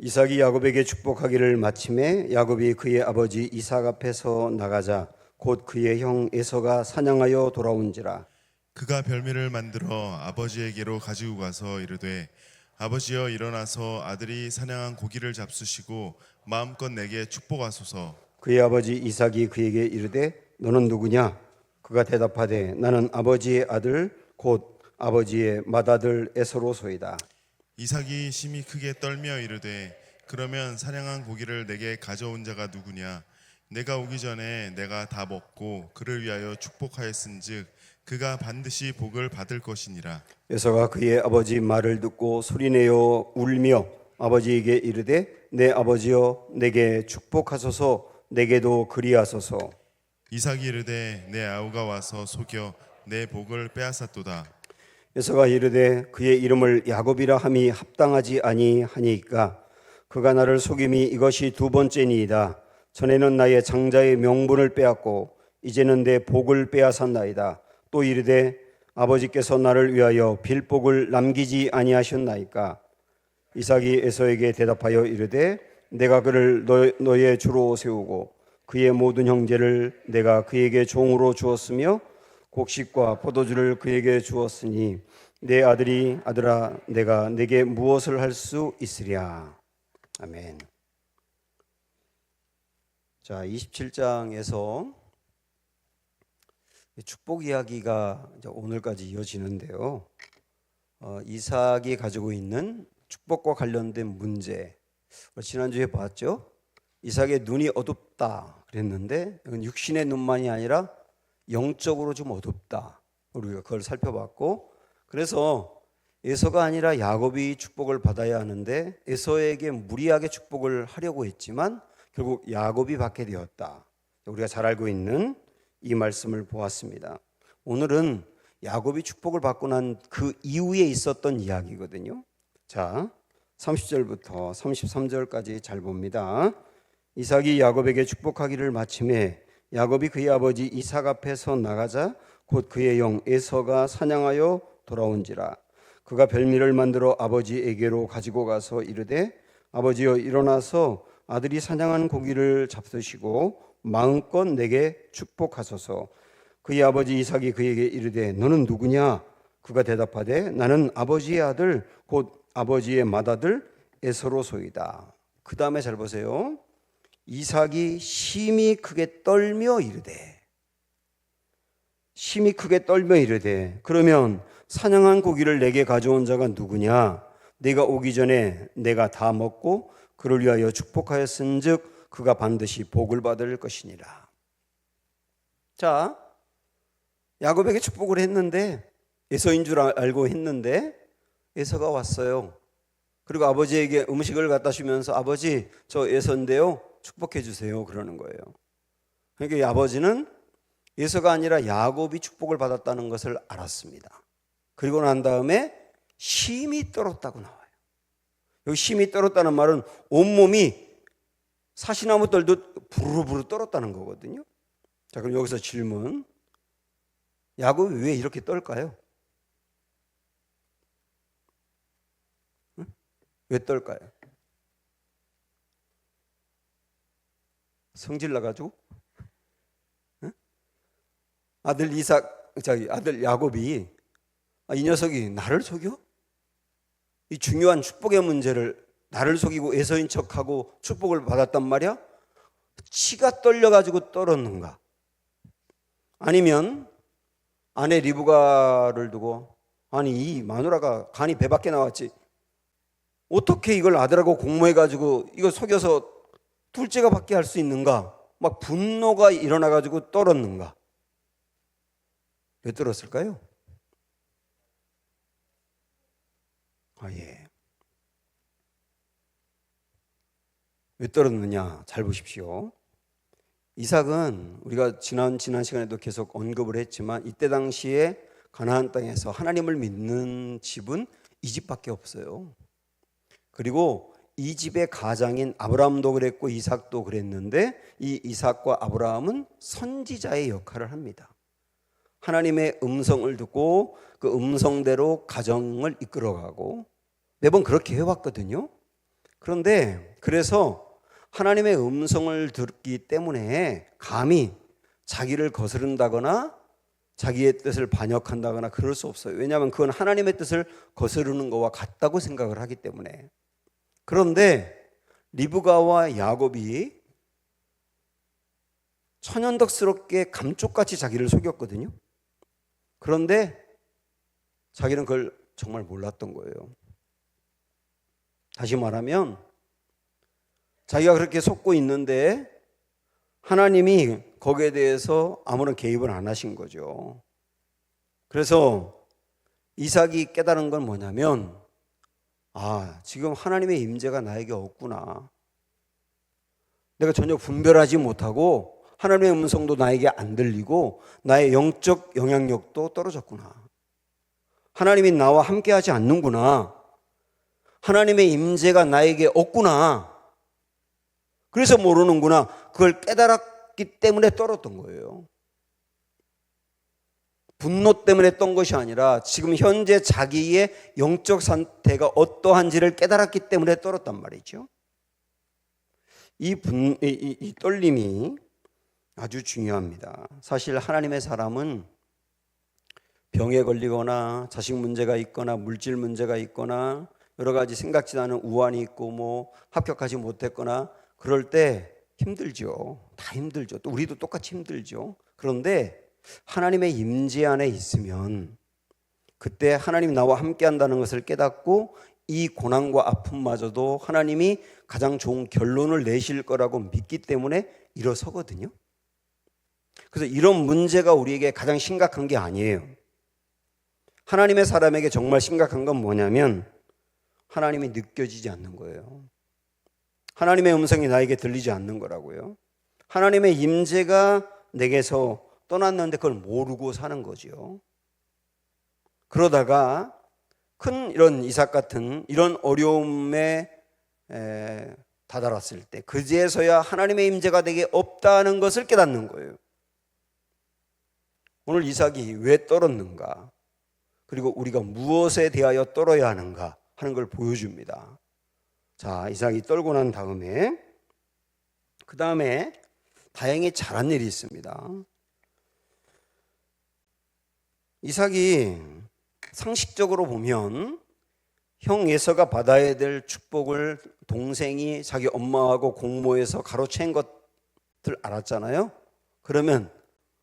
이삭이 야곱에게 축복하기를 마침에 야곱이 그의 아버지 이삭 앞에서 나가자 곧 그의 형 에서가 사냥하여 돌아온지라. 그가 별미를 만들어 아버지에게로 가지고 가서 이르되 아버지여 일어나서 아들이 사냥한 고기를 잡수시고 마음껏 내게 축복하소서. 그의 아버지 이삭이 그에게 이르되 너는 누구냐? 그가 대답하되 나는 아버지의 아들 곧 아버지의 맏아들 에서로소이다. 이삭이 심히 크게 떨며 이르되 그러면 사냥한 고기를 내게 가져온 자가 누구냐? 내가 오기 전에 내가 다 먹고 그를 위하여 축복하였은즉 그가 반드시 복을 받을 것이니라. 에서가 그의 아버지 말을 듣고 소리내어 울며 아버지에게 이르되 내 아버지여 내게 축복하소서, 내게도 그리하소서. 이삭이 이르되 내 아우가 와서 속여 내 복을 빼앗았도다. 에서가 이르되 그의 이름을 야곱이라 함이 합당하지 아니하니까 그가 나를 속임이 이것이 두 번째니이다. 전에는 나의 장자의 명분을 빼앗고 이제는 내 복을 빼앗았나이다. 또 이르되 아버지께서 나를 위하여 빌복을 남기지 아니하셨나이까. 이삭이 에서에게 대답하여 이르되 내가 그를 너의 주로 세우고 그의 모든 형제를 내가 그에게 종으로 주었으며 곡식과 포도주를 그에게 주었으니 내 아들아 내가 내게 무엇을 할 수 있으랴. 아멘. 자, 27장에서 축복 이야기가 오늘까지 이어지는데요. 이삭이 가지고 있는 축복과 관련된 문제, 지난주에 봤죠? 이삭의 눈이 어둡다 그랬는데 이건 육신의 눈만이 아니라 영적으로 좀 어둡다. 우리가 그걸 살펴봤고, 그래서 에서가 아니라 야곱이 축복을 받아야 하는데 에서에게 무리하게 축복을 하려고 했지만 결국 야곱이 받게 되었다. 우리가 잘 알고 있는 이 말씀을 보았습니다. 오늘은 야곱이 축복을 받고 난 그 이후에 있었던 이야기거든요. 자, 30절부터 33절까지 잘 봅니다. 이삭이 야곱에게 축복하기를 마침에 야곱이 그의 아버지 이삭 앞에서 나가자 곧 그의 형 에서가 사냥하여 돌아온지라. 그가 별미를 만들어 아버지에게로 가지고 가서 이르되 아버지여 일어나서 아들이 사냥한 고기를 잡수시고 마음껏 내게 축복하소서. 그의 아버지 이삭이 그에게 이르되 너는 누구냐? 그가 대답하되 나는 아버지의 아들 곧 아버지의 맏아들 에서로소이다. 그 다음에 잘 보세요. 이삭이 심히 크게 떨며 이르되, 심히 크게 떨며 이르되 그러면 사냥한 고기를 내게 가져온 자가 누구냐? 내가 오기 전에 내가 다 먹고 그를 위하여 축복하였은즉 그가 반드시 복을 받을 것이니라. 자, 야곱에게 축복을 했는데 에서인 줄 알고 했는데 에서가 왔어요. 그리고 아버지에게 음식을 갖다 주면서 아버지 저 에서인데요 축복해 주세요 그러는 거예요. 그러니까 아버지는 에서가 아니라 야곱이 축복을 받았다는 것을 알았습니다. 그리고 난 다음에 심히 떨었다고 나와요. 여기 심히 떨었다는 말은 온몸이 사시나무 떨듯 부르르 떨었다는 거거든요. 자, 그럼 여기서 질문. 야곱이 왜 이렇게 떨까요? 응? 왜 떨까요? 성질 나가지고? 응? 아들 야곱이 이 녀석이 나를 속여? 이 중요한 축복의 문제를 나를 속이고 에서인 척하고 축복을 받았단 말이야? 치가 떨려가지고 떨었는가? 아니면 아내 리브가를 두고 아니 이 마누라가 간이 배 밖에 나왔지 어떻게 이걸 아들하고 공모해가지고 이걸 속여서 둘째가 받게 할 수 있는가? 막 분노가 일어나가지고 떨었는가? 왜 떨었을까요? 예. 왜 떨었느냐? 잘 보십시오. 이삭은 우리가 지난 시간에도 계속 언급을 했지만 이때 당시에 가나안 땅에서 하나님을 믿는 집은 이 집밖에 없어요. 그리고 이 집의 가장인 아브라함도 그랬고 이삭도 그랬는데 이 이삭과 아브라함은 선지자의 역할을 합니다. 하나님의 음성을 듣고 그 음성대로 가정을 이끌어가고 매번 그렇게 해왔거든요. 그런데 그래서 하나님의 음성을 듣기 때문에 감히 자기를 거스른다거나 자기의 뜻을 반역한다거나 그럴 수 없어요. 왜냐하면 그건 하나님의 뜻을 거스르는 것과 같다고 생각을 하기 때문에. 그런데 리브가와 야곱이 천연덕스럽게 감쪽같이 자기를 속였거든요. 그런데 자기는 그걸 정말 몰랐던 거예요. 다시 말하면 자기가 그렇게 속고 있는데 하나님이 거기에 대해서 아무런 개입을 안 하신 거죠. 그래서 이삭이 깨달은 건 뭐냐면, 지금 하나님의 임재가 나에게 없구나. 내가 전혀 분별하지 못하고 하나님의 음성도 나에게 안 들리고 나의 영적 영향력도 떨어졌구나. 하나님이 나와 함께하지 않는구나. 하나님의 임재가 나에게 없구나. 그래서 모르는구나. 그걸 깨달았기 때문에 떨었던 거예요. 분노 때문에 떤 것이 아니라 지금 현재 자기의 영적 상태가 어떠한지를 깨달았기 때문에 떨었단 말이죠. 이 떨림이 아주 중요합니다. 사실 하나님의 사람은 병에 걸리거나 자식 문제가 있거나 물질 문제가 있거나 여러 가지 생각지 않은 우환이 있고 뭐 합격하지 못했거나 그럴 때 힘들죠. 다 힘들죠. 또 우리도 똑같이 힘들죠. 그런데 하나님의 임재 안에 있으면 그때 하나님이 나와 함께 한다는 것을 깨닫고 이 고난과 아픔마저도 하나님이 가장 좋은 결론을 내실 거라고 믿기 때문에 일어서거든요. 그래서 이런 문제가 우리에게 가장 심각한 게 아니에요. 하나님의 사람에게 정말 심각한 건 뭐냐면 하나님이 느껴지지 않는 거예요. 하나님의 음성이 나에게 들리지 않는 거라고요. 하나님의 임재가 내게서 떠났는데 그걸 모르고 사는 거죠. 그러다가 큰 이런 이삭 같은 이런 어려움에 다다랐을 때 그제서야 하나님의 임재가 내게 없다는 것을 깨닫는 거예요. 오늘 이삭이 왜 떨었는가, 그리고 우리가 무엇에 대하여 떨어야 하는가 하는 걸 보여줍니다. 자, 이삭이 떨고 난 다음에 그 다음에 다행히 잘한 일이 있습니다. 이삭이 상식적으로 보면 형 에서가 받아야 될 축복을 동생이 자기 엄마하고 공모해서 가로챈 것들 알았잖아요. 그러면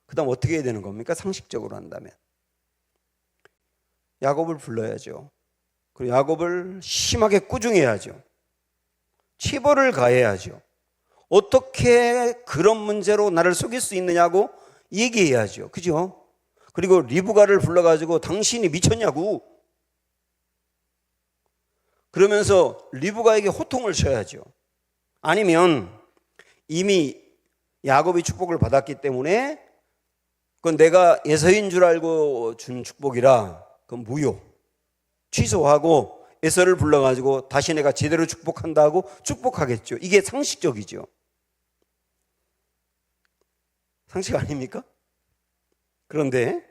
그 다음 어떻게 해야 되는 겁니까? 상식적으로 한다면 야곱을 불러야죠. 그리고 야곱을 심하게 꾸중해야죠. 치벌을 가해야죠. 어떻게 그런 문제로 나를 속일 수 있느냐고 얘기해야죠. 그죠? 그리고 리브가를 불러가지고 당신이 미쳤냐고 그러면서 리브가에게 호통을 쳐야죠. 아니면 이미 야곱이 축복을 받았기 때문에 그건 내가 에서인 줄 알고 준 축복이라 그건 무효, 취소하고 에서를 불러가지고 다시 내가 제대로 축복한다고 축복하겠죠. 이게 상식적이죠. 상식 아닙니까? 그런데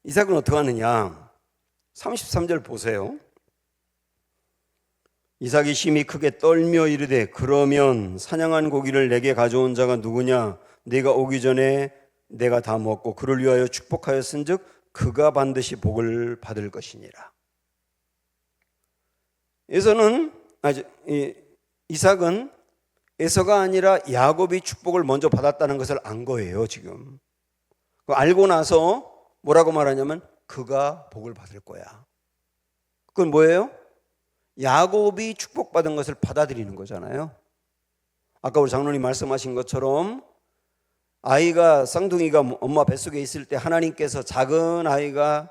이삭은 어떻게 하느냐? 33절 보세요. 이삭이 심히 크게 떨며 이르되 그러면 사냥한 고기를 내게 가져온 자가 누구냐? 네가 오기 전에 내가 다 먹고 그를 위하여 축복하였은즉 그가 반드시 복을 받을 것이니라. 이삭은 에서가 아니라 야곱이 축복을 먼저 받았다는 것을 안 거예요. 지금 알고 나서 뭐라고 말하냐면 그가 복을 받을 거야. 그건 뭐예요? 야곱이 축복받은 것을 받아들이는 거잖아요. 아까 우리 장로님 말씀하신 것처럼 아이가 쌍둥이가 엄마 뱃속에 있을 때 하나님께서 작은 아이가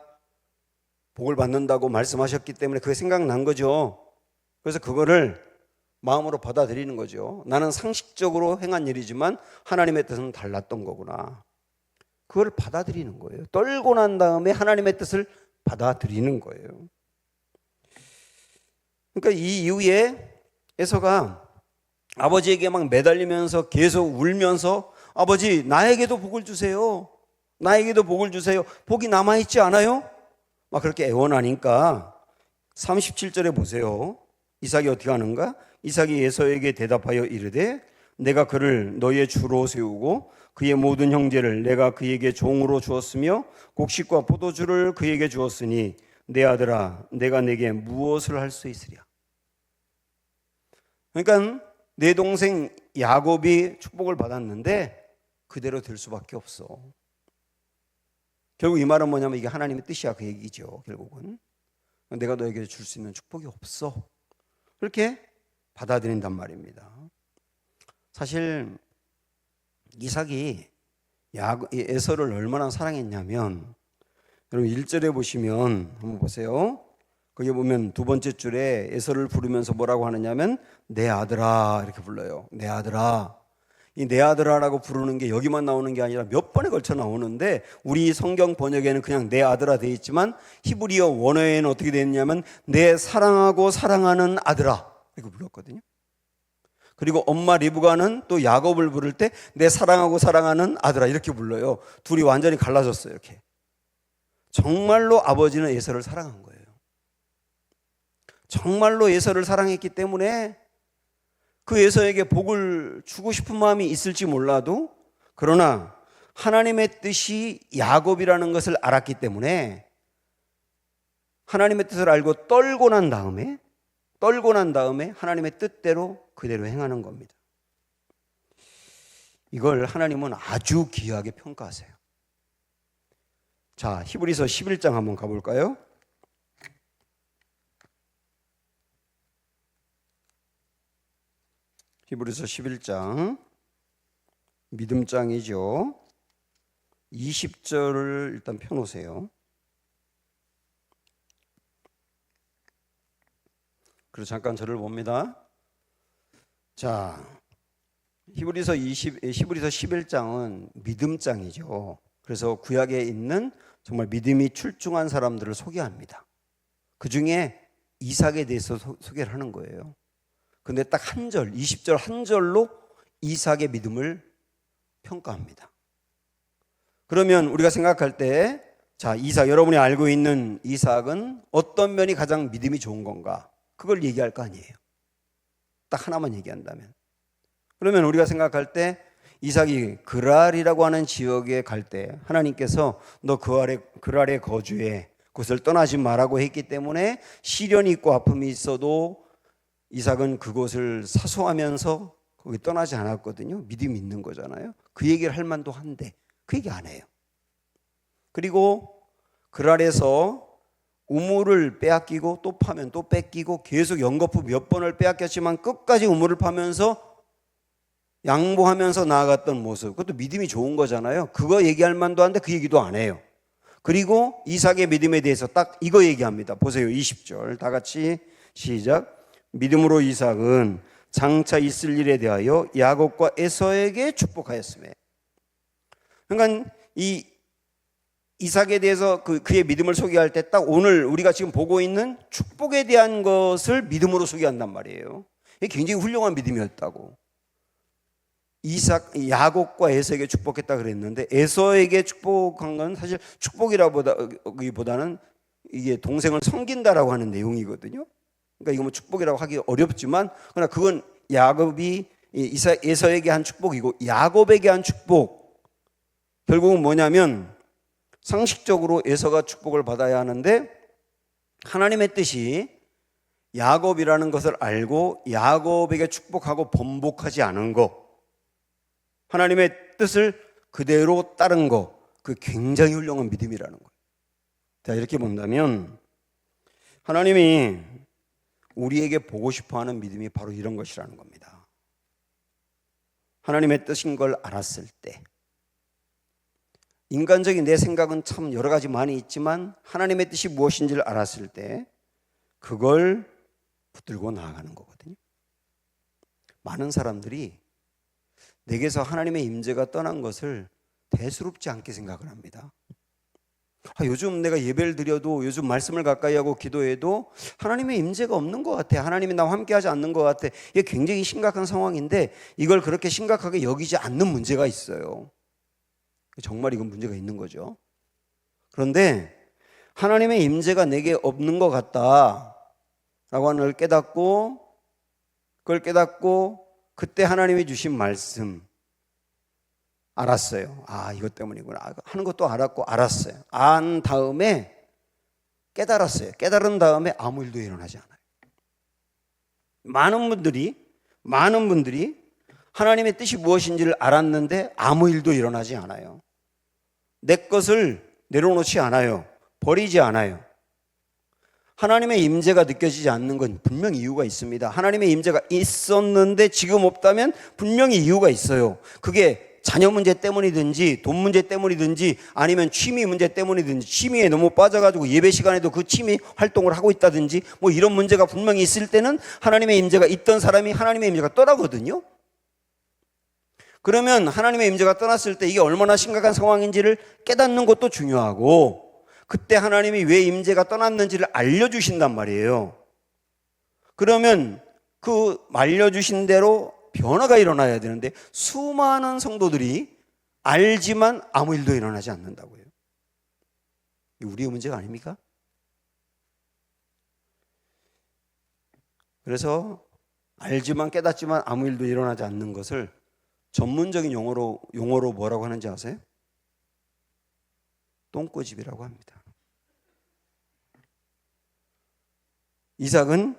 복을 받는다고 말씀하셨기 때문에 그게 생각난 거죠. 그래서 그거를 마음으로 받아들이는 거죠. 나는 상식적으로 행한 일이지만 하나님의 뜻은 달랐던 거구나. 그걸 받아들이는 거예요. 떨고 난 다음에 하나님의 뜻을 받아들이는 거예요. 그러니까 이 이후에 에서가 아버지에게 막 매달리면서 계속 울면서 아버지 나에게도 복을 주세요. 나에게도 복을 주세요. 복이 남아있지 않아요? 막 그렇게 애원하니까 37절에 보세요. 이삭이 어떻게 하는가? 이삭이 에서에게 대답하여 이르되 내가 그를 너의 주로 세우고 그의 모든 형제를 내가 그에게 종으로 주었으며 곡식과 포도주를 그에게 주었으니 내 아들아 내가 내게 무엇을 할 수 있으랴. 그러니까 내 동생 야곱이 축복을 받았는데 그대로 될 수밖에 없어. 결국 이 말은 뭐냐면 이게 하나님의 뜻이야 그 얘기죠. 결국은 내가 너에게 줄 수 있는 축복이 없어. 그렇게 받아들인단 말입니다. 사실 이삭이 에서를 얼마나 사랑했냐면 여러분 1절에 보시면 한번 보세요. 거기 보면 두 번째 줄에 에서를 부르면서 뭐라고 하느냐면 내 아들아 이렇게 불러요. 내 아들아. 이 내 아들아라고 부르는 게 여기만 나오는 게 아니라 몇 번에 걸쳐 나오는데 우리 성경 번역에는 그냥 내 아들아 되어 있지만 히브리어 원어에는 어떻게 되어 있냐면 내 사랑하고 사랑하는 아들아 이렇게 불렀거든요. 그리고 엄마 리브가는 또 야곱을 부를 때 내 사랑하고 사랑하는 아들아 이렇게 불러요. 둘이 완전히 갈라졌어요. 이렇게. 정말로 아버지는 에서를 사랑한 거예요. 정말로 에서를 사랑했기 때문에 그 에서에게 복을 주고 싶은 마음이 있을지 몰라도 그러나 하나님의 뜻이 야곱이라는 것을 알았기 때문에 하나님의 뜻을 알고 떨고 난 다음에 하나님의 뜻대로 그대로 행하는 겁니다. 이걸 하나님은 아주 귀하게 평가하세요. 자, 히브리서 11장 한번 가볼까요? 히브리서 11장 믿음장이죠. 20절을 일단 펴놓으세요. 그리고 잠깐 저를 봅니다. 자, 히브리서 11장은 믿음장이죠. 그래서 구약에 있는 정말 믿음이 출중한 사람들을 소개합니다. 그 중에 이삭에 대해서 소개를 하는 거예요. 근데 딱 한 절, 20절 한 절로 이삭의 믿음을 평가합니다. 그러면 우리가 생각할 때, 자, 이삭, 여러분이 알고 있는 이삭은 어떤 면이 가장 믿음이 좋은 건가? 그걸 얘기할 거 아니에요. 딱 하나만 얘기한다면. 그러면 우리가 생각할 때 이삭이 그랄이라고 하는 지역에 갈 때 하나님께서 너 그랄에 거주해 그것을 떠나지 말라고 했기 때문에 시련이 있고 아픔이 있어도 이삭은 그곳을 사수하면서 거기 떠나지 않았거든요. 믿음이 있는 거잖아요. 그 얘기를 할 만도 한데 그 얘기 안 해요. 그리고 그랄에서 우물을 빼앗기고 또 파면 또 뺏기고 계속 연거푸 몇 번을 빼앗겼지만 끝까지 우물을 파면서 양보하면서 나아갔던 모습, 그것도 믿음이 좋은 거잖아요. 그거 얘기할 만도 한데 그 얘기도 안 해요. 그리고 이삭의 믿음에 대해서 딱 이거 얘기합니다. 보세요. 20절 다 같이 시작. 믿음으로 이삭은 장차 있을 일에 대하여 야곱과 에서에게 축복하였으며. 그러니까 이 이삭에 대해서 그의 믿음을 소개할 때 딱 오늘 우리가 지금 보고 있는 축복에 대한 것을 믿음으로 소개한단 말이에요. 이게 굉장히 훌륭한 믿음이었다고. 야곱과 에서에게 축복했다 그랬는데 에서에게 축복한 건 사실 축복이라기보다는 이게 동생을 섬긴다라고 하는 내용이거든요. 그러니까 이거 뭐 축복이라고 하기 어렵지만 그러나 그건 야곱이 에서에게 한 축복이고 야곱에게 한 축복 결국은 뭐냐면 상식적으로 에서가 축복을 받아야 하는데 하나님의 뜻이 야곱이라는 것을 알고 야곱에게 축복하고 번복하지 않은 거 하나님의 뜻을 그대로 따른 거 그 굉장히 훌륭한 믿음이라는 거예요. 자, 이렇게 본다면 하나님이 우리에게 보고 싶어하는 믿음이 바로 이런 것이라는 겁니다. 하나님의 뜻인 걸 알았을 때 인간적인 내 생각은 참 여러 가지 많이 있지만 하나님의 뜻이 무엇인지를 알았을 때 그걸 붙들고 나아가는 거거든요. 많은 사람들이 내게서 하나님의 임재가 떠난 것을 대수롭지 않게 생각을 합니다. 요즘 내가 예배를 드려도 요즘 말씀을 가까이 하고 기도해도 하나님의 임재가 없는 것 같아. 하나님이 나와 함께하지 않는 것 같아. 이게 굉장히 심각한 상황인데 이걸 그렇게 심각하게 여기지 않는 문제가 있어요. 정말 이건 문제가 있는 거죠. 그런데 하나님의 임재가 내게 없는 것 같다. 하는 걸 깨닫고, 그걸 깨닫고 그때 하나님이 주신 말씀 알았어요. 아, 이것 때문이구나 하는 것도 알았고 알았어요. 안 다음에 깨달았어요. 깨달은 다음에 아무 일도 일어나지 않아요. 많은 분들이 하나님의 뜻이 무엇인지를 알았는데 아무 일도 일어나지 않아요. 내 것을 내려놓지 않아요. 버리지 않아요. 하나님의 임재가 느껴지지 않는 건 분명히 이유가 있습니다. 하나님의 임재가 있었는데 지금 없다면 분명히 이유가 있어요. 그게 자녀 문제 때문이든지 돈 문제 때문이든지 아니면 취미 문제 때문이든지 취미에 너무 빠져가지고 예배 시간에도 그 취미 활동을 하고 있다든지 뭐 이런 문제가 분명히 있을 때는 하나님의 임재가 있던 사람이 하나님의 임재가 떠나거든요. 그러면 하나님의 임재가 떠났을 때 이게 얼마나 심각한 상황인지를 깨닫는 것도 중요하고 그때 하나님이 왜 임재가 떠났는지를 알려주신단 말이에요. 그러면 그 알려주신 대로 변화가 일어나야 되는데 수많은 성도들이 알지만 아무 일도 일어나지 않는다고요. 이 우리의 문제가 아닙니까? 그래서 알지만 깨닫지만 아무 일도 일어나지 않는 것을 전문적인 용어로 뭐라고 하는지 아세요? 똥꼬집이라고 합니다. 이삭은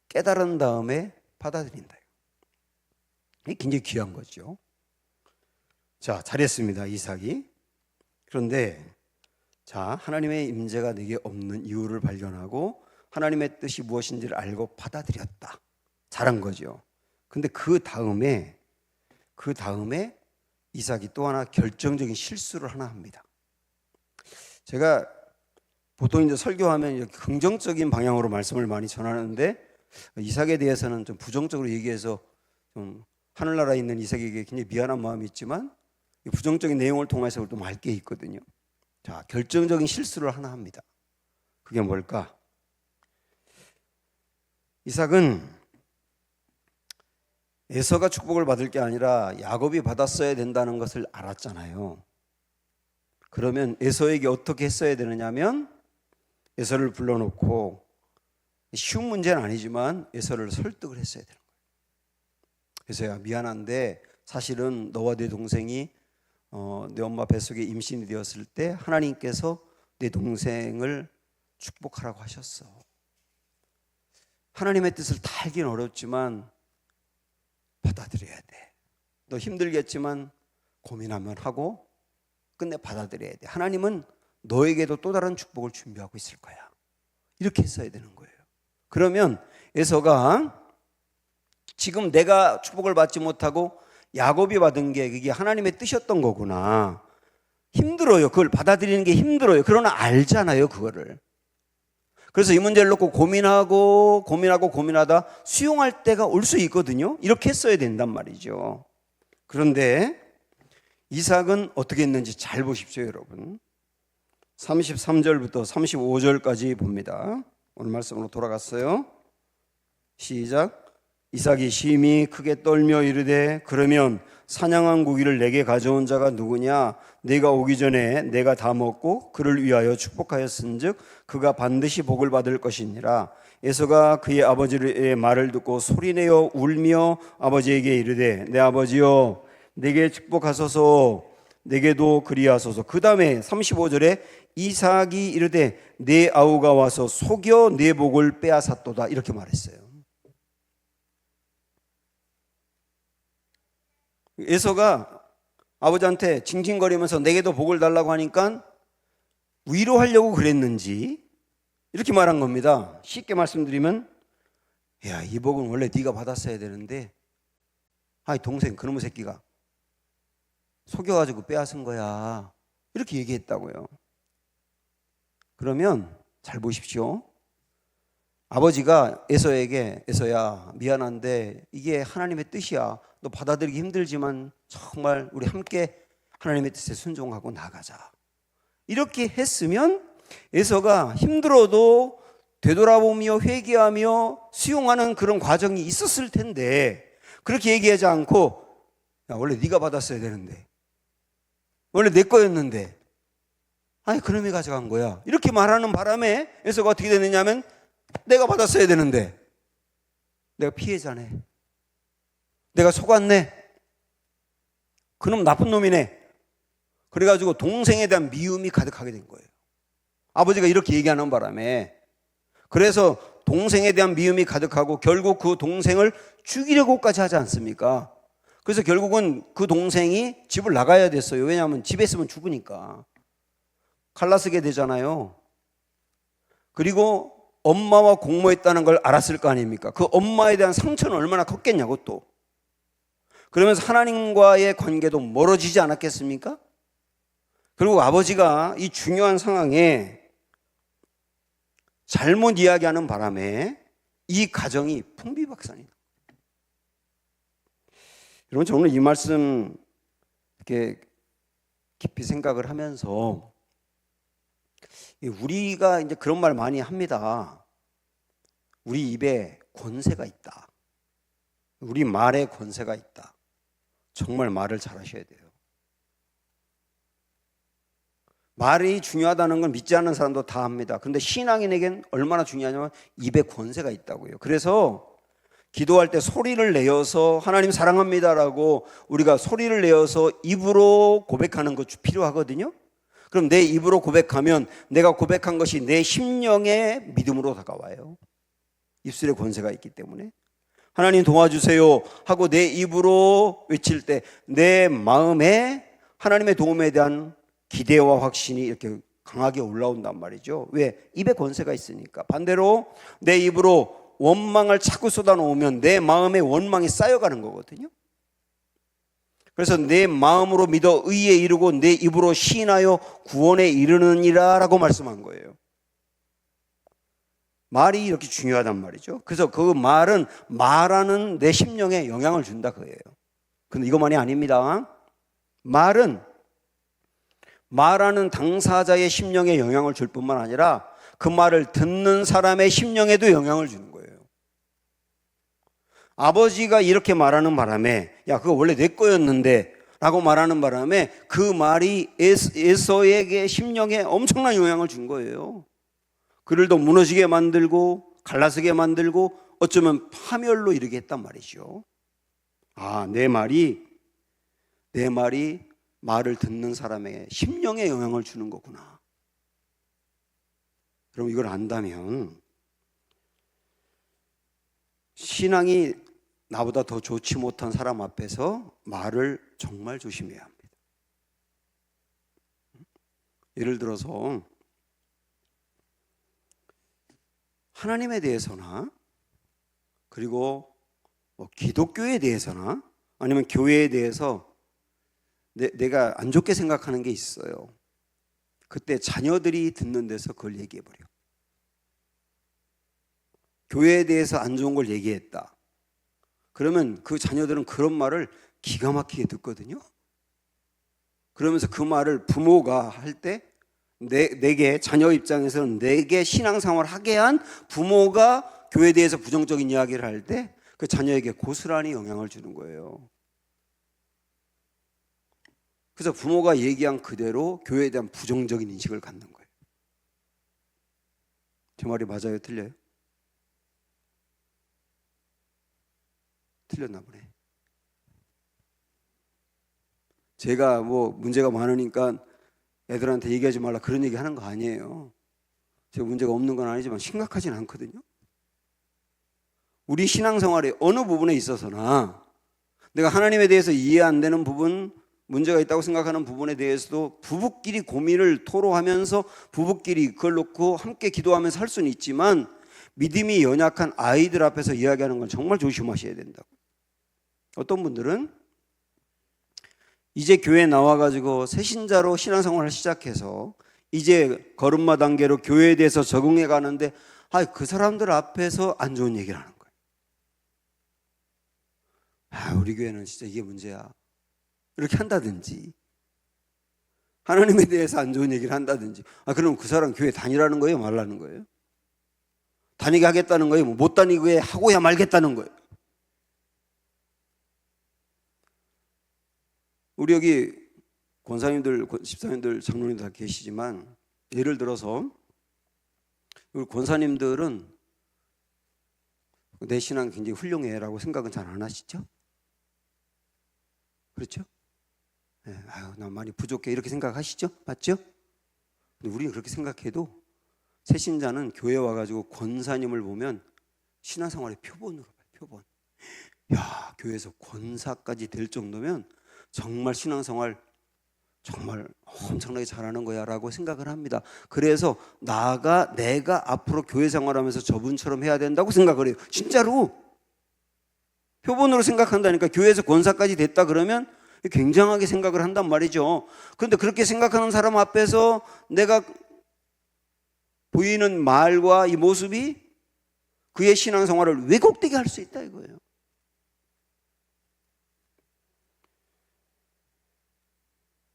깨달은 다음에 받아들인다. 이게 굉장히 귀한 거죠. 자, 잘했습니다, 이삭이. 그런데 자, 하나님의 임재가 내게 없는 이유를 발견하고 하나님의 뜻이 무엇인지를 알고 받아들였다. 잘한 거죠. 근데 그 다음에 이삭이 또 하나 결정적인 실수를 하나 합니다. 제가 보통 이제 설교하면 이렇게 긍정적인 방향으로 말씀을 많이 전하는데 이삭에 대해서는 좀 부정적으로 얘기해서 좀 하늘나라에 있는 이삭에게 굉장히 미안한 마음이 있지만 부정적인 내용을 통해서 또 알 게 있거든요. 자, 결정적인 실수를 하나 합니다. 그게 뭘까? 이삭은 에서가 축복을 받을 게 아니라 야곱이 받았어야 된다는 것을 알았잖아요. 그러면 에서에게 어떻게 했어야 되느냐면 에서를 불러놓고 쉬운 문제는 아니지만 에서를 설득을 했어야 되는 거예요. 에서야, 미안한데 사실은 너와 내 동생이 내 엄마 뱃속에 임신이 되었을 때 하나님께서 내 동생을 축복하라고 하셨어. 하나님의 뜻을 다 알기는 어렵지만 받아들여야 돼. 너 힘들겠지만 고민하면 하고 끝내 받아들여야 돼. 하나님은 너에게도 또 다른 축복을 준비하고 있을 거야. 이렇게 했어야 되는 거예요. 그러면 에서가 지금 내가 축복을 받지 못하고 야곱이 받은 게 그게 하나님의 뜻이었던 거구나. 힘들어요. 그걸 받아들이는 게 힘들어요. 그러나 알잖아요, 그거를. 그래서 이 문제를 놓고 고민하다 수용할 때가 올 수 있거든요. 이렇게 했어야 된단 말이죠. 그런데 이삭은 어떻게 했는지 잘 보십시오, 여러분. 33절부터 35절까지 봅니다. 오늘 말씀으로 돌아갔어요. 시작. 이삭이 심히 크게 떨며 이르되 그러면 사냥한 고기를 내게 가져온 자가 누구냐? 내가 오기 전에 내가 다 먹고 그를 위하여 축복하였은즉 그가 반드시 복을 받을 것이니라. 에서가 그의 아버지의 말을 듣고 소리내어 울며 아버지에게 이르되 내 아버지여 내게 축복하소서 내게도 그리하소서. 그 다음에 35절에 이삭이 이르되 내 아우가 와서 속여 내 복을 빼앗았도다 이렇게 말했어요. 에서가 아버지한테 징징거리면서 내게도 복을 달라고 하니까 위로하려고 그랬는지 이렇게 말한 겁니다. 쉽게 말씀드리면 야, 이 복은 원래 네가 받았어야 되는데 아이 동생 그놈의 새끼가 속여가지고 빼앗은 거야 이렇게 얘기했다고요. 그러면 잘 보십시오. 아버지가 에서에게 에서야 미안한데 이게 하나님의 뜻이야. 너 받아들이기 힘들지만 정말 우리 함께 하나님의 뜻에 순종하고 나가자. 이렇게 했으면 에서가 힘들어도 되돌아보며 회개하며 수용하는 그런 과정이 있었을 텐데 그렇게 얘기하지 않고 야, 원래 네가 받았어야 되는데 원래 내 거였는데 아니 그놈이 가져간 거야 이렇게 말하는 바람에 에서가 어떻게 됐느냐면 내가 받았어야 되는데 내가 피해자네, 내가 속았네, 그놈 나쁜 놈이네. 그래가지고 동생에 대한 미움이 가득하게 된 거예요. 아버지가 이렇게 얘기하는 바람에. 그래서 동생에 대한 미움이 가득하고 결국 그 동생을 죽이려고까지 하지 않습니까? 그래서 결국은 그 동생이 집을 나가야 됐어요. 왜냐하면 집에 있으면 죽으니까. 칼라 쓰게 되잖아요. 그리고 엄마와 공모했다는 걸 알았을 거 아닙니까? 그 엄마에 대한 상처는 얼마나 컸겠냐고 또. 그러면서 하나님과의 관계도 멀어지지 않았겠습니까? 그리고 아버지가 이 중요한 상황에 잘못 이야기하는 바람에 이 가정이 풍비박산이 납니다. 여러분, 저는 오늘 이 말씀 이렇게 깊이 생각을 하면서 우리가 이제 그런 말 많이 합니다. 우리 입에 권세가 있다. 우리 말에 권세가 있다. 정말 말을 잘하셔야 돼요. 말이 중요하다는 걸 믿지 않는 사람도 다 합니다. 그런데 신앙인에겐 얼마나 중요하냐면 입에 권세가 있다고요. 그래서 기도할 때 소리를 내어서 하나님 사랑합니다라고 우리가 소리를 내어서 입으로 고백하는 것 필요하거든요. 그럼 내 입으로 고백하면 내가 고백한 것이 내 심령의 믿음으로 다가와요. 입술에 권세가 있기 때문에. 하나님 도와주세요 하고 내 입으로 외칠 때 내 마음에 하나님의 도움에 대한 기대와 확신이 이렇게 강하게 올라온단 말이죠. 왜? 입에 권세가 있으니까. 반대로 내 입으로 원망을 자꾸 쏟아놓으면 내 마음에 원망이 쌓여가는 거거든요. 그래서 내 마음으로 믿어 의에 이르고 내 입으로 시인하여 구원에 이르느니라 라고 말씀한 거예요. 말이 이렇게 중요하단 말이죠. 그래서 그 말은 말하는 내 심령에 영향을 준다 그거예요. 근데 이것만이 아닙니다. 말은 말하는 당사자의 심령에 영향을 줄 뿐만 아니라 그 말을 듣는 사람의 심령에도 영향을 주는 거예요. 아버지가 이렇게 말하는 바람에 야 그거 원래 내 거였는데 라고 말하는 바람에 그 말이 에서에게 심령에 엄청난 영향을 준 거예요. 그를 더 무너지게 만들고 갈라서게 만들고 어쩌면 파멸로 이르게 했단 말이죠. 아, 내 말이 말을 듣는 사람의 심령에 영향을 주는 거구나. 그럼 이걸 안다면 신앙이 나보다 더 좋지 못한 사람 앞에서 말을 정말 조심해야 합니다. 예를 들어서 하나님에 대해서나 그리고 기독교에 대해서나 아니면 교회에 대해서 내가 안 좋게 생각하는 게 있어요. 그때 자녀들이 듣는 데서 그걸 얘기해버려. 교회에 대해서 안 좋은 걸 얘기했다. 그러면 그 자녀들은 그런 말을 기가 막히게 듣거든요. 그러면서 그 말을 부모가 할 때 내게 자녀 입장에서는 내게 신앙생활을 하게 한 부모가 교회에 대해서 부정적인 이야기를 할 때 그 자녀에게 고스란히 영향을 주는 거예요. 그래서 부모가 얘기한 그대로 교회에 대한 부정적인 인식을 갖는 거예요. 제 말이 맞아요? 틀려요? 틀렸나 보네. 제가 문제가 많으니까 애들한테 얘기하지 말라 그런 얘기 하는 거 아니에요. 제가 문제가 없는 건 아니지만 심각하진 않거든요. 우리 신앙생활의 어느 부분에 있어서나 내가 하나님에 대해서 이해 안 되는 부분, 문제가 있다고 생각하는 부분에 대해서도 부부끼리 고민을 토로하면서 부부끼리 그걸 놓고 함께 기도하면서 할 수는 있지만 믿음이 연약한 아이들 앞에서 이야기하는 건 정말 조심하셔야 된다고. 어떤 분들은 이제 교회에 나와가지고 새신자로 신앙생활을 시작해서 이제 걸음마 단계로 교회에 대해서 적응해 가는데 그 사람들 앞에서 안 좋은 얘기를 하는 거예요. 우리 교회는 진짜 이게 문제야. 이렇게 한다든지 하나님에 대해서 안 좋은 얘기를 한다든지 그럼 그 사람 교회 다니라는 거예요? 말라는 거예요? 다니게 하겠다는 거예요? 못 다니게 하고야 말겠다는 거예요? 우리 여기 권사님들, 집사님들, 장로님들 다 계시지만 예를 들어서 우리 권사님들은 내 신앙 굉장히 훌륭해라고 생각은 잘 안 하시죠? 그렇죠? 네, 아유, 나 많이 부족해 이렇게 생각하시죠? 맞죠? 근데 우리는 그렇게 생각해도 새신자는 교회 와가지고 권사님을 보면 신앙생활의 표본으로 봐요. 표본. 야, 교회에서 권사까지 될 정도면 정말 신앙생활 정말 엄청나게 잘하는 거야 라고 생각을 합니다. 그래서 내가 앞으로 교회 생활하면서 저분처럼 해야 된다고 생각을 해요. 진짜로 표본으로 생각한다니까. 교회에서 권사까지 됐다 그러면 굉장하게 생각을 한단 말이죠. 그런데 그렇게 생각하는 사람 앞에서 내가 보이는 말과 이 모습이 그의 신앙생활을 왜곡되게 할 수 있다 이거예요.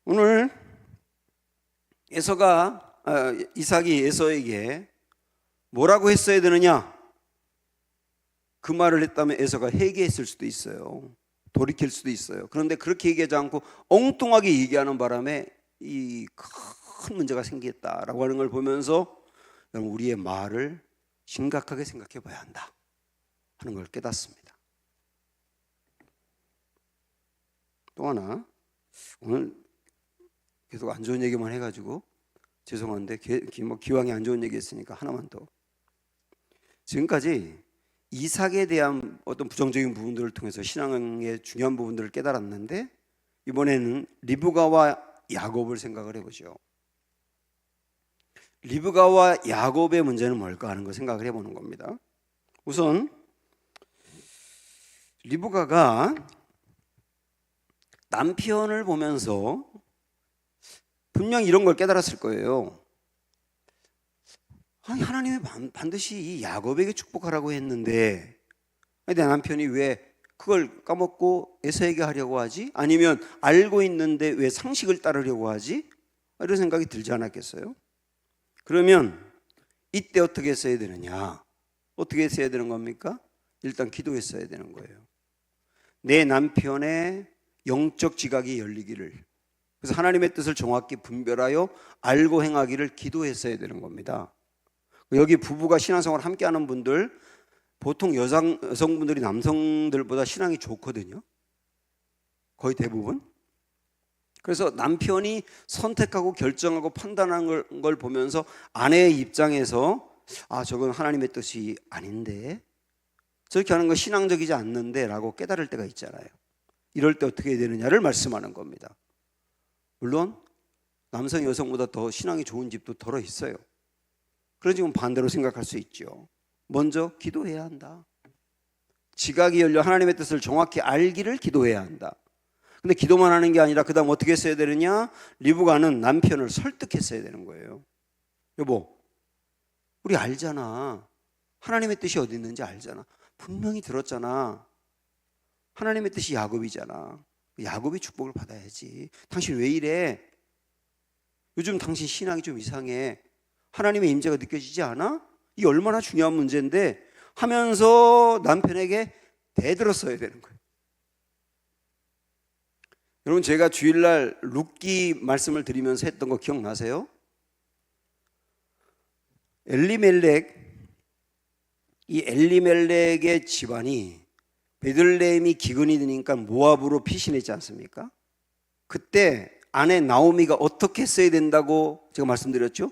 오늘 이삭이 에서에게 뭐라고 했어야 되느냐? 그 말을 했다면 에서가 회개했을 수도 있어요. 돌이킬 수도 있어요. 그런데 그렇게 얘기하지 않고 엉뚱하게 얘기하는 바람에 이 큰 문제가 생겼다라고 하는 걸 보면서 여러분, 우리의 말을 심각하게 생각해 봐야 한다 하는 걸 깨닫습니다. 또 하나, 오늘 계속 안 좋은 얘기만 해가지고 죄송한데 기왕에 안 좋은 얘기 했으니까 하나만 더. 지금까지 이삭에 대한 어떤 부정적인 부분들을 통해서 신앙의 중요한 부분들을 깨달았는데, 이번에는 리브가와 야곱을 생각을 해보죠. 리브가와 야곱의 문제는 뭘까 하는 걸 생각을 해보는 겁니다. 우선 리브가가 남편을 보면서 분명히 이런 걸 깨달았을 거예요. 아니, 하나님이 반드시 이 야곱에게 축복하라고 했는데 내 남편이 왜 그걸 까먹고 에서에게 하려고 하지? 아니면 알고 있는데 왜 상식을 따르려고 하지? 이런 생각이 들지 않았겠어요? 그러면 이때 어떻게 했어야 되느냐? 어떻게 했어야 되는 겁니까? 일단 기도했어야 되는 거예요. 내 남편의 영적 지각이 열리기를, 그래서 하나님의 뜻을 정확히 분별하여 알고 행하기를 기도했어야 되는 겁니다. 여기 부부가 신앙생활 함께하는 분들, 보통 여성분들이 남성들보다 신앙이 좋거든요. 거의 대부분. 그래서 남편이 선택하고 결정하고 판단하는 걸 보면서 아내의 입장에서 저건 하나님의 뜻이 아닌데, 저렇게 하는 건 신앙적이지 않는데 라고 깨달을 때가 있잖아요. 이럴 때 어떻게 해야 되느냐를 말씀하는 겁니다. 물론 남성 여성보다 더 신앙이 좋은 집도 덜어 있어요. 그런 지금 반대로 생각할 수 있죠. 먼저 기도해야 한다. 지각이 열려 하나님의 뜻을 정확히 알기를 기도해야 한다. 근데 기도만 하는 게 아니라 그 다음 어떻게 했어야 되느냐? 리브가는 남편을 설득했어야 되는 거예요. 여보, 우리 알잖아. 하나님의 뜻이 어디 있는지 알잖아. 분명히 들었잖아. 하나님의 뜻이 야곱이잖아. 야곱이 축복을 받아야지. 당신 왜 이래? 요즘 당신 신앙이 좀 이상해. 하나님의 임재가 느껴지지 않아? 이게 얼마나 중요한 문제인데 하면서 남편에게 대들었어야 되는 거예요. 여러분, 제가 주일날 룻기 말씀을 드리면서 했던 거 기억나세요? 엘리멜렉의 집안이 베들레헴이 기근이 드니까 모압으로 피신했지 않습니까? 그때 아내 나오미가 어떻게 했어야 된다고 제가 말씀드렸죠?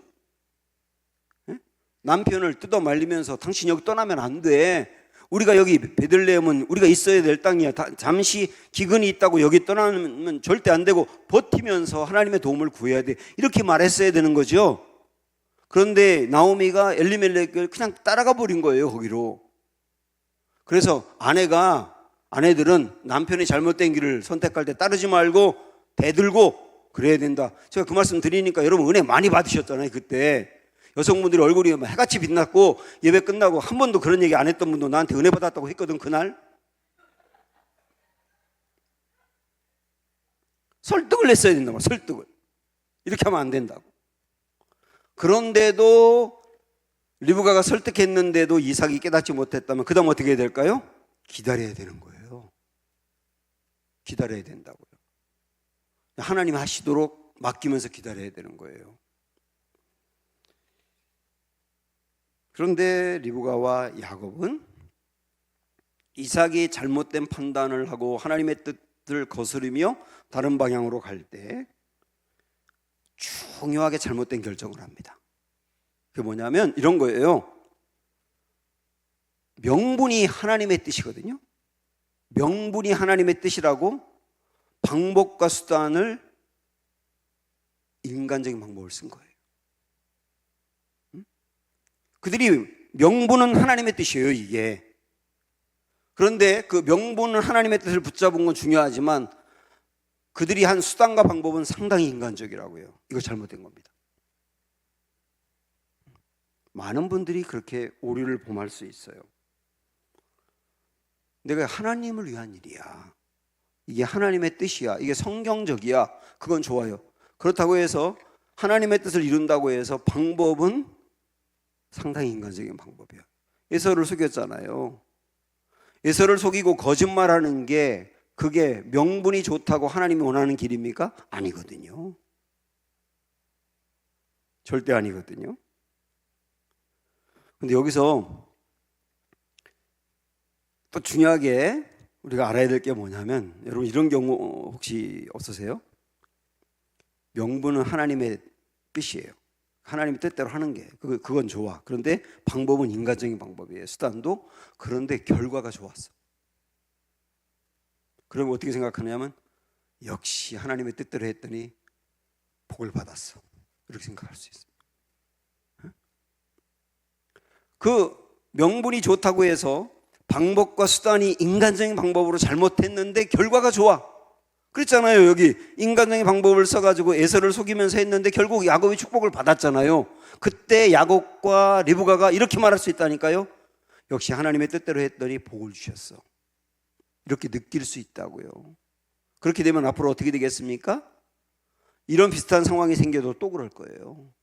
남편을 뜯어 말리면서 당신 여기 떠나면 안 돼. 우리가 여기 베들레헴은 우리가 있어야 될 땅이야. 잠시 기근이 있다고 여기 떠나면 절대 안 되고 버티면서 하나님의 도움을 구해야 돼. 이렇게 말했어야 되는 거죠. 그런데 나오미가 엘리멜렉을 그냥 따라가 버린 거예요, 거기로. 그래서 아내들은 남편이 잘못된 길을 선택할 때 따르지 말고 대들고 그래야 된다. 제가 그 말씀 드리니까 여러분 은혜 많이 받으셨잖아요, 그때. 여성분들이 얼굴이 해같이 빛났고 예배 끝나고 한 번도 그런 얘기 안 했던 분도 나한테 은혜 받았다고 했거든, 그날. 설득을 했어야 된다고, 설득을. 이렇게 하면 안 된다고. 그런데도 리브가가 설득했는데도 이삭이 깨닫지 못했다면 그 다음 어떻게 해야 될까요? 기다려야 되는 거예요. 기다려야 된다고요. 하나님 하시도록 맡기면서 기다려야 되는 거예요. 그런데 리브가와 야곱은 이삭이 잘못된 판단을 하고 하나님의 뜻을 거스르며 다른 방향으로 갈 때 중요하게 잘못된 결정을 합니다. 그게 뭐냐면 이런 거예요. 명분이 하나님의 뜻이거든요. 명분이 하나님의 뜻이라고 방법과 수단을 인간적인 방법을 쓴 거예요. 그들이 명분은 하나님의 뜻이에요, 이게. 그런데 그 명분은 하나님의 뜻을 붙잡은 건 중요하지만 그들이 한 수단과 방법은 상당히 인간적이라고요. 이거 잘못된 겁니다. 많은 분들이 그렇게 오류를 범할 수 있어요. 내가 하나님을 위한 일이야, 이게 하나님의 뜻이야, 이게 성경적이야, 그건 좋아요. 그렇다고 해서 하나님의 뜻을 이룬다고 해서 방법은 상당히 인간적인 방법이에요. 에서를 속였잖아요. 에서를 속이고 거짓말하는 게 그게 명분이 좋다고 하나님이 원하는 길입니까? 아니거든요. 절대 아니거든요. 근데 여기서 또 중요하게 우리가 알아야 될 게 뭐냐면, 여러분 이런 경우 혹시 없으세요? 명분은 하나님의 뜻이에요. 하나님의 뜻대로 하는 게 그건 좋아. 그런데 방법은 인간적인 방법이에요. 수단도. 그런데 결과가 좋았어. 그러면 어떻게 생각하냐면 역시 하나님의 뜻대로 했더니 복을 받았어, 이렇게 생각할 수 있어요. 그 명분이 좋다고 해서 방법과 수단이 인간적인 방법으로 잘못했는데 결과가 좋아. 그랬잖아요. 여기 인간적인 방법을 써가지고 에서를 속이면서 했는데 결국 야곱이 축복을 받았잖아요. 그때 야곱과 리브가가 이렇게 말할 수 있다니까요. 역시 하나님의 뜻대로 했더니 복을 주셨어, 이렇게 느낄 수 있다고요. 그렇게 되면 앞으로 어떻게 되겠습니까? 이런 비슷한 상황이 생겨도 또 그럴 거예요.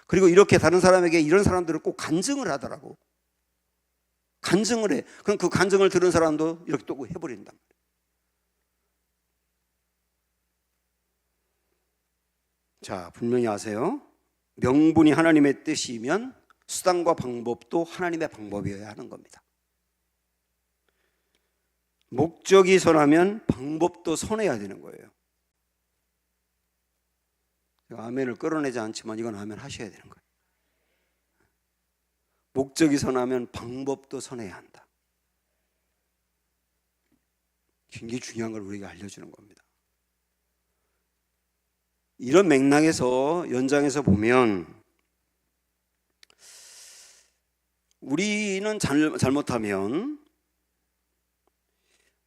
그리고 이렇게 다른 사람에게 이런 사람들을 꼭 간증을 하더라고. 간증을 해. 그럼 그 간증을 들은 사람도 이렇게 또 해버린단 말이에요. 자, 분명히 아세요. 명분이 하나님의 뜻이면 수단과 방법도 하나님의 방법이어야 하는 겁니다. 목적이 선하면 방법도 선해야 되는 거예요. 제가 아멘을 끌어내지 않지만 이건 아멘 하셔야 되는 거예요. 목적이 선하면 방법도 선해야 한다. 굉장히 중요한 걸 우리에게 알려주는 겁니다. 이런 맥락에서 연장해서 보면 우리는 잘못하면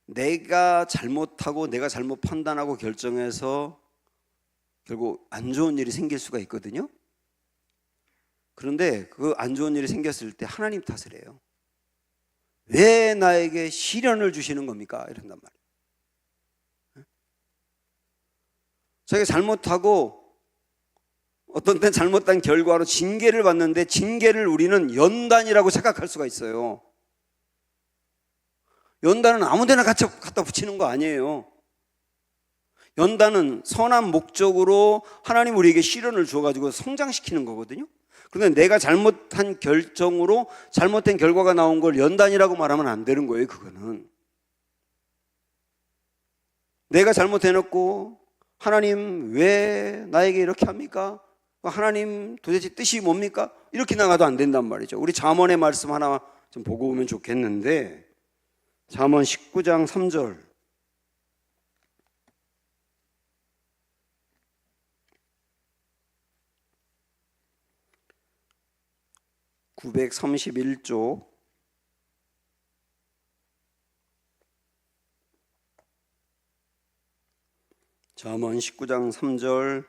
내가 잘못하고 내가 잘못 판단하고 결정해서 결국 안 좋은 일이 생길 수가 있거든요. 그런데 그 안 좋은 일이 생겼을 때 하나님 탓을 해요. 왜 나에게 시련을 주시는 겁니까? 이런단 말이에요. 자기가 잘못하고 어떤 땐 잘못한 결과로 징계를 받는데 징계를 우리는 연단이라고 생각할 수가 있어요. 연단은 아무 데나 갖다 붙이는 거 아니에요. 연단은 선한 목적으로 하나님 우리에게 시련을 주어가지고 성장시키는 거거든요. 그런데 내가 잘못한 결정으로 잘못된 결과가 나온 걸 연단이라고 말하면 안 되는 거예요. 그거는 내가 잘못해놓고 하나님 왜 나에게 이렇게 합니까? 하나님 도대체 뜻이 뭡니까? 이렇게 나가도 안 된단 말이죠. 우리 잠언의 말씀 하나 좀 보고 오면 좋겠는데, 잠언 19장 3절. (931쪽) 잠언 19장 3절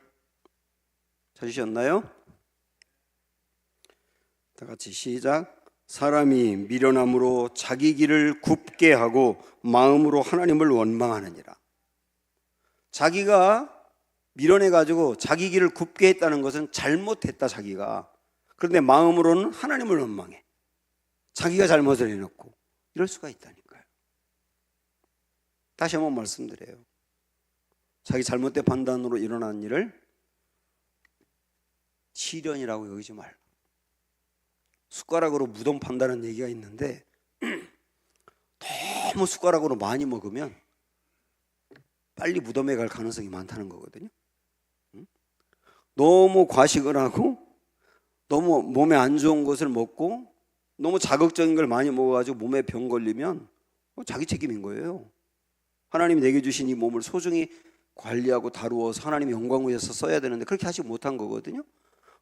찾으셨나요? 다 같이 시작. 사람이 미련함으로 자기 길을 굽게 하고 마음으로 하나님을 원망하느니라. 자기가 미련해가지고 자기 길을 굽게 했다는 것은 잘못했다, 자기가. 그런데 마음으로는 하나님을 원망해. 자기가 잘못을 해놓고. 이럴 수가 있다니까요. 다시 한번 말씀드려요. 자기 잘못된 판단으로 일어난 일을 시련이라고 여기지 말고. 숟가락으로 무덤 판다는 얘기가 있는데 너무 숟가락으로 많이 먹으면 빨리 무덤에 갈 가능성이 많다는 거거든요. 너무 과식을 하고 너무 몸에 안 좋은 것을 먹고 너무 자극적인 걸 많이 먹어가지고 몸에 병 걸리면 자기 책임인 거예요. 하나님이 내게 주신 이 몸을 소중히 관리하고 다루어서 하나님의 영광을 위해서 써야 되는데 그렇게 하지 못한 거거든요.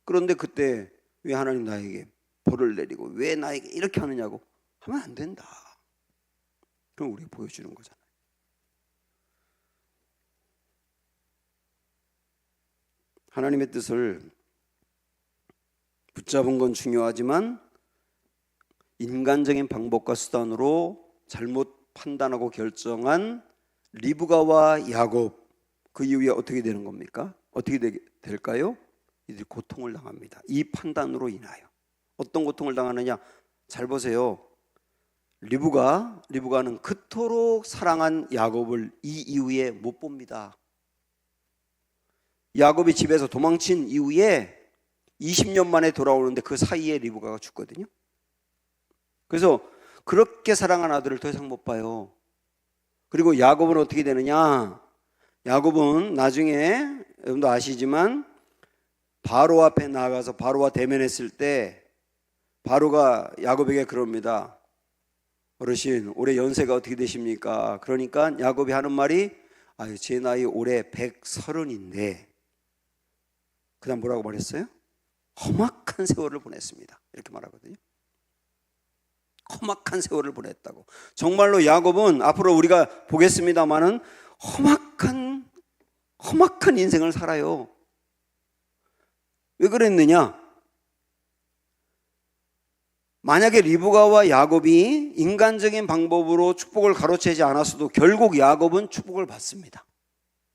그런데 그때 왜 하나님 나에게 벌을 내리고 왜 나에게 이렇게 하느냐고 하면 안 된다. 그럼 우리가 보여주는 거잖아요. 하나님의 뜻을 붙잡은 건 중요하지만 인간적인 방법과 수단으로 잘못 판단하고 결정한 리브가와 야곱, 그 이후에 어떻게 되는 겁니까? 어떻게 될까요? 이들이 고통을 당합니다. 이 판단으로 인하여. 어떤 고통을 당하느냐? 잘 보세요. 리브가는 그토록 사랑한 야곱을 이 이후에 못 봅니다. 야곱이 집에서 도망친 이후에 20년 만에 돌아오는데 그 사이에 리브가가 죽거든요. 그래서 그렇게 사랑한 아들을 더 이상 못 봐요. 그리고 야곱은 어떻게 되느냐? 야곱은 나중에 여러분도 아시지만 바로 앞에 나가서 바로와 대면했을 때 바로가 야곱에게 그럽니다. 어르신, 올해 연세가 어떻게 되십니까? 그러니까 야곱이 하는 말이 제 나이 올해 130인데 그 다음 뭐라고 말했어요? 험악한 세월을 보냈습니다. 이렇게 말하거든요. 험악한 세월을 보냈다고. 정말로 야곱은 앞으로 우리가 보겠습니다마는 험악한 인생을 살아요. 왜 그랬느냐? 만약에 리브가와 야곱이 인간적인 방법으로 축복을 가로채지 않았어도 결국 야곱은 축복을 받습니다.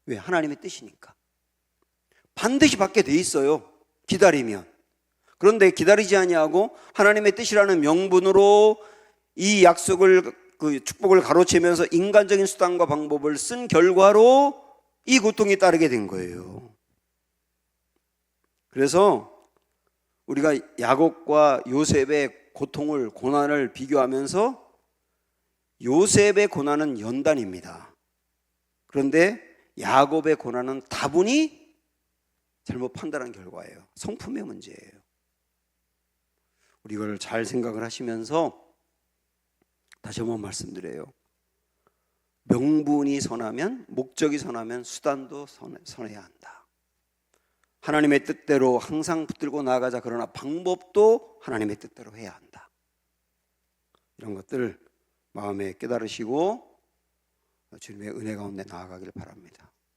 왜? 하나님의 뜻이니까. 반드시 받게 돼 있어요. 기다리면. 그런데 기다리지 아니하고 하나님의 뜻이라는 명분으로 이 약속을, 그 축복을 가로채면서 인간적인 수단과 방법을 쓴 결과로 이 고통이 따르게 된 거예요. 그래서 우리가 야곱과 요셉의 고통을, 고난을 비교하면서 요셉의 고난은 연단입니다. 그런데 야곱의 고난은 다분히 잘못 판단한 결과예요. 성품의 문제예요. 우리 이걸 잘 생각을 하시면서 다시 한번 말씀드려요. 명분이 선하면, 목적이 선하면 수단도 선해야 한다. 하나님의 뜻대로 항상 붙들고 나아가자. 그러나 방법도 하나님의 뜻대로 해야 한다. 이런 것들 마음에 깨달으시고 주님의 은혜 가운데 나아가길 바랍니다.